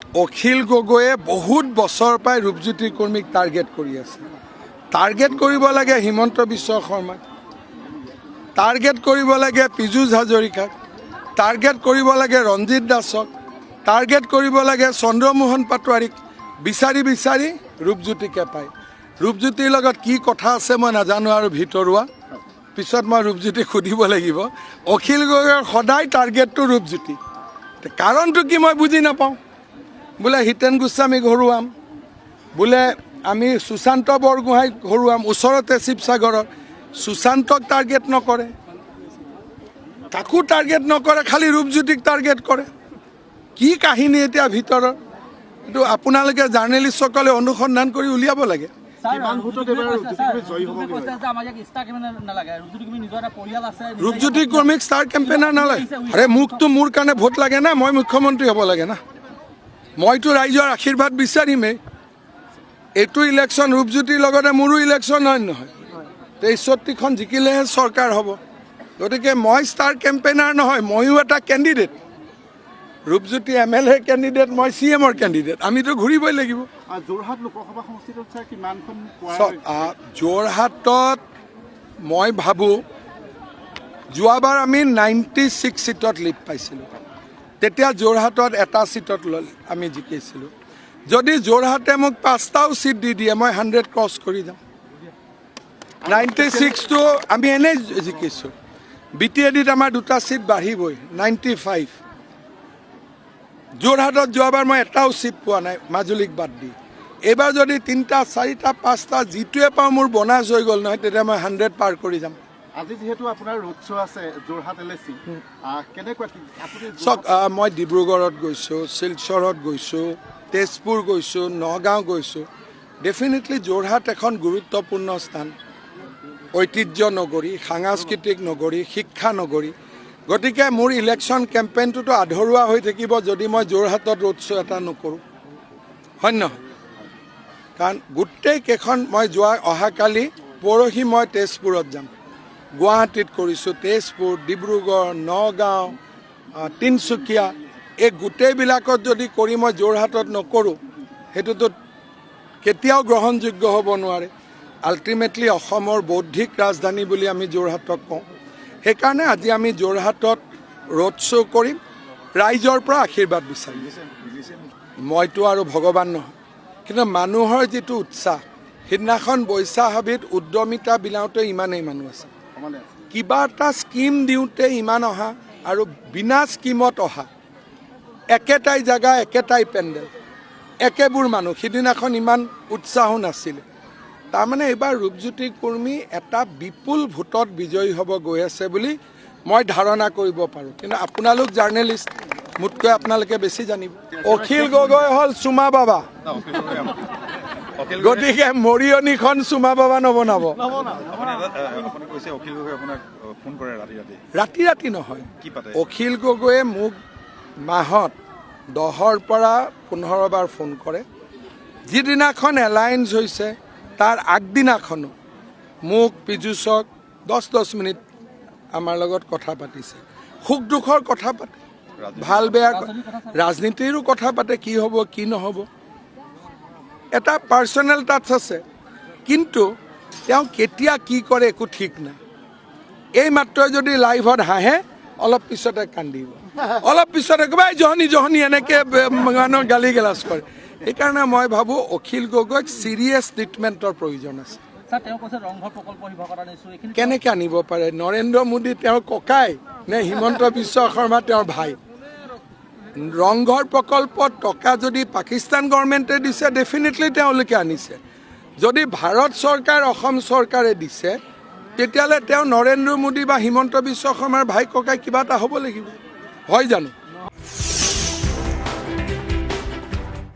অখিল গগৈয়ে বহুত বছৰ পাই ৰূপজ্যোতি কৰ্মীক টাৰ্গেট কৰি আছে। টাৰ্গেট কৰিব লাগে হিমন্ত বিশ্ব শৰ্মাক, টাৰ্গেট কৰিব লাগে পীযুষ হাজৰিকাক, টাৰ্গেট কৰিব লাগে ৰঞ্জিত দাসক, টাৰ্গেট কৰিব লাগে চন্দ্ৰমোহন পাটোৱাৰীক। বিচাৰি বিচাৰি ৰূপজ্যোতিকে পায়। ৰূপজ্যোতিৰ লগত কি কথা আছে মই নাজানো আৰু ভিতৰুৱা, পিছত মই ৰূপজ্যোতিক সুধিব লাগিব। অখিল গগৈৰ সদায় টাৰ্গেটটো ৰূপজ্যোতি, কাৰণটো কি মই বুজি নাপাওঁ। বোলে হিতেন গোস্বামীক হৰুৱাম, বোলে আমি সুশান্ত বৰগোহাঁইক হৰুৱাম, ওচৰতে শিৱসাগৰৰ। সুশান্তক টাৰ্গেট নকৰে, কাকো টাৰ্গেট নকৰে, খালি ৰূপজ্যোতিক টাৰ্গেট কৰে। কি কাহিনী এতিয়া ভিতৰৰ, এইটো আপোনালোকে জাৰ্নেলিষ্টসকলে অনুসন্ধান কৰি উলিয়াব লাগে। ৰূপজ্যোতি কৰ্মীক ষ্টাৰ কেম্পেইনাৰ নালাগে। আৰে মোকতো মোৰ কাৰণে ভোট লাগে না, মই মুখ্যমন্ত্ৰী হ'ব লাগে না। মইতো ৰাইজৰ আশীৰ্বাদ বিচাৰিমেই। এইটো ইলেকশ্যন ৰূপজ্যোতিৰ লগতে মোৰো ইলেকশ্যন হয় নহয়, ৬৩খন জিকিলেহে চৰকাৰ হ'ব। গতিকে মই ষ্টাৰ কেম্পেইনাৰ নহয়, ময়ো এটা কেণ্ডিডেট। ৰূপজ্যোতি MLA কেণ্ডিডেট, মই CM-ৰ কেণ্ডিডেট। আমিতো ঘূৰিবই লাগিব। যোৰহাটত মই ভাবোঁ যোৱাবাৰ আমি 96 ছিটত লিড পাইছিলোঁ। তেতিয়া যোৰহাটত এটা ছিটত আমি জিকিছিলোঁ। যদি যোৰহাটে মোক 5টাও ছিট দি দিয়ে, মই 100 ক্ৰছ কৰি যাম। 96টো আমি এনেই জিকিছোঁ। BTADত আমাৰ 2টা ছিট বাঢ়িবই, 95। যোৰহাটত যোৱাবাৰ মই এটাও ছিট পোৱা নাই, মাজুলীক বাদ দি। এইবাৰ যদি 3টা, 4টা, 5টা যিটোৱে পাওঁ মোৰ বনাছ হৈ গ'ল নহয়, তেতিয়া মই 100 পাৰ কৰি যাম। আজি যিহেতু আপোনাৰ ৰোড শ্ব' আছে যোৰহাট LAC, কেনেকুৱা কি আপুনি চাওক, মই ডিব্ৰুগড়ত গৈছোঁ, শিলচৰত গৈছোঁ, তেজপুৰ গৈছোঁ, নগাঁও গৈছোঁ। ডেফিনেটলি যোৰহাট এখন গুৰুত্বপূৰ্ণ স্থান, ঐতিহ্য নগৰী, সাংস্কৃতিক নগৰী, শিক্ষা নগৰী। গতিকে মোৰ ইলেকশ্যন কেম্পেইনটোতো আধৰুৱা হৈ থাকিব যদি মই যোৰহাটত ৰোড শ্ব' এটা নকৰোঁ, হয় নহয়? কাৰণ গোটেইকেইখন মই অহাকালি পৰহি মই তেজপুৰত যাম, গুৱাহাটীত কৰিছোঁ, তেজপুৰ, ডিব্ৰুগড়, নগাঁও, তিনিচুকীয়া, এই গোটেইবিলাকত যদি কৰি মই যোৰহাটত নকৰোঁ, সেইটোতো কেতিয়াও গ্ৰহণযোগ্য হ'ব নোৱাৰে। আল্টিমেটলি অসমৰ বৌদ্ধিক ৰাজধানী বুলি আমি যোৰহাটক কওঁ। সেইকাৰণে আজি আমি যোৰহাটত ৰোড শ্ব' কৰিম, ৰাইজৰ পৰা আশীৰ্বাদ বিচাৰিম। মইতো আৰু ভগৱান নহয়, কিন্তু মানুহৰ যিটো উৎসাহ, সিদিনাখন বৈশা হাবিত উদ্যমিতা বিলাওঁতে ইমানেই মানুহ আছে, কিবা এটা স্কিম দিওঁতে ইমান অহা, আৰু বিনা স্কিমত অহা, একেটাই জেগা, একেটাই পেণ্ডেল, একেবোৰ মানুহ। সিদিনাখন ইমান উৎসাহো নাছিলে। তাৰমানে এইবাৰ ৰূপজ্যোতি কৰ্মী এটা বিপুল ভোটত বিজয়ী হ'ব গৈ আছে বুলি মই ধাৰণা কৰিব পাৰোঁ। কিন্তু আপোনালোক জাৰ্নেলিষ্ট, মোতকৈ আপোনালোকে বেছি জানিব। অখিল গগৈ হ'ল চুমা বাবা, গতিকে মৰিয়নিখন চুমা বাবা নবনাব। ৰাতি ৰাতি নহয়, অখিল গগৈয়ে মোক মাহত 10ৰ পৰা 15 বাৰ ফোন কৰে। যিদিনাখন এলায়েন্স হৈছে তাৰ আগদিনাখনো মোক পীযুষক 10 মিনিট আমাৰ লগত কথা পাতিছে। সুখ দুখৰ কথা পাতে, ভাল বেয়া, ৰাজনীতিৰো কথা পাতে, কি হ'ব কি নহ'ব। এটা পাৰ্চনেল টাচ আছে, কিন্তু তেওঁ কেতিয়া কি কৰে একো ঠিক নাই। এই মাত্ৰ যদি লাইভত হাঁহে, অলপ পিছতে কান্দিব, অলপ পিছতে ক'বাই জহনি জহনি এনেকৈ মানুহৰ গালি গালাজ কৰে। সেইকাৰণে মই ভাবোঁ অখিল গগৈক ছিৰিয়াছ ট্ৰিটমেণ্টৰ প্ৰয়োজন আছে। কেনেকৈ আনিব পাৰে? নৰেন্দ্ৰ মোদী তেওঁৰ ককাই নে হিমন্ত বিশ্ব শৰ্মা তেওঁৰ ভাই? ৰংঘৰ প্ৰকল্পত টকা যদি পাকিস্তান গভৰ্ণমেণ্টে দিছে, ডেফিনেটলি তেওঁলোকে আনিছে। যদি ভাৰত চৰকাৰ, অসম চৰকাৰে দিছে, তেতিয়াহ'লে তেওঁ নৰেন্দ্ৰ মোদী বা হিমন্ত বিশ্ব শৰ্মাৰ ভাই ককাই কিবা এটা হ'ব লাগিব, হয় জানো?